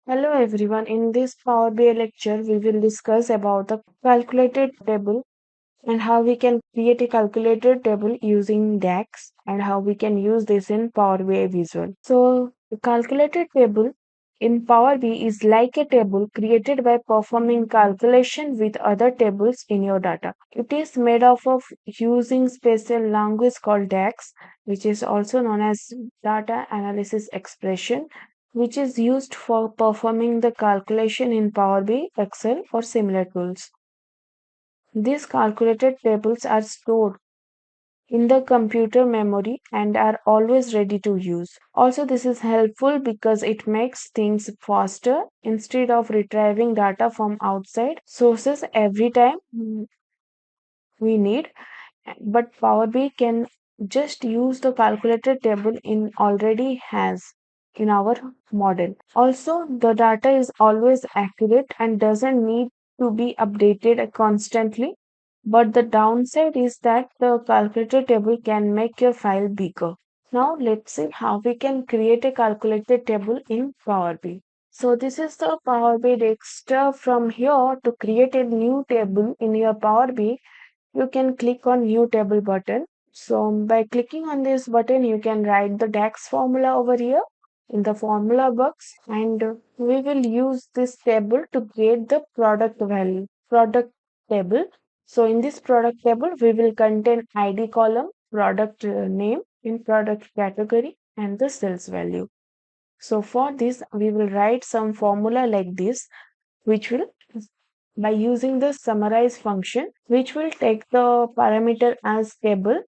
Hello everyone. In this Power BI lecture, we will discuss about the calculated table and how we can create a calculated table using DAX and how we can use this in Power BI Visual. So, the calculated table in Power BI is like a table created by performing calculation with other tables in your data. It is made up of using special language called DAX, which is also known as data analysis expression, which is used for performing the calculation in Power BI, Excel, or similar tools. These calculated tables are stored in the computer memory and are always ready to use. Also, this is helpful because it makes things faster instead of retrieving data from outside sources every time we need. But Power BI can just use the calculated table in already has in our model. Also, the data is always accurate and doesn't need to be updated constantly. But the downside is that the calculated table can make your file bigger. Now let's see how we can create a calculated table in Power BI. So this is the Power BI desktop. From here to create a new table in your Power BI, you can click on new table button. So by clicking on this button, you can write the DAX formula over here in the formula box, and we will use this table to create the product table. So in this product table, we will contain ID column, product name in product category, and the sales value. So for this, we will write some formula like this, which will by using the summarize function, which will take the parameter as table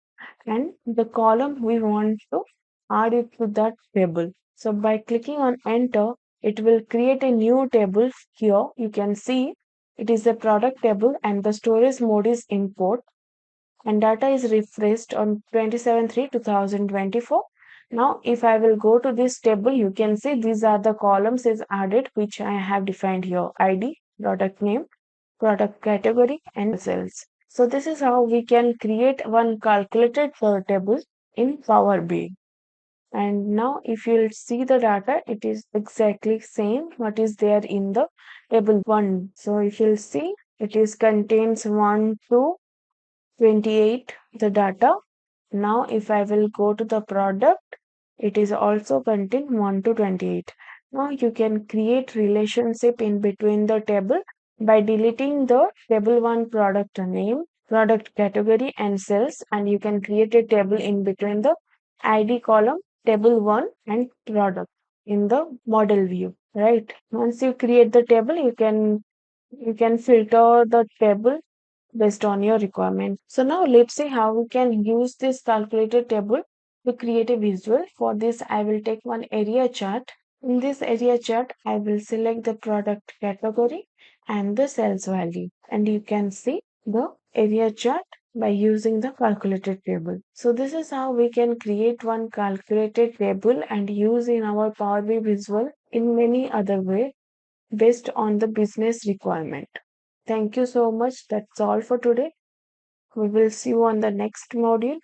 and the column we want to add it to that table. So by clicking on enter, it will create a new table. Here you can see it is a product table and the storage mode is import and data is refreshed on 27/3/2024. Now if I will go to this table, you can see these are the columns is added which I have defined here: ID, product name, product category, and sales. So this is how we can create one calculated table in Power BI. And now if you'll see the data, it is exactly same what is there in the table 1. So if you'll see, it is contains 1 to 28 the data. Now if I will go to the product, it is also contain 1 to 28. Now you can create relationship in between the table by deleting the table 1 product name, product category, and sales, and you can create a table in between the ID column, table 1, and product in the model view, right? Once you create the table, you can filter the table based on your requirement. So now let's see how we can use this calculated table to create a visual. For this, I will take one area chart. In this area chart, I will select the product category and the sales value. And you can see the area chart by using the calculated table. So this is how we can create one calculated table and use in our Power BI visual in many other way based on the business requirement. Thank you so much. That's all for today. We will see you on the next module.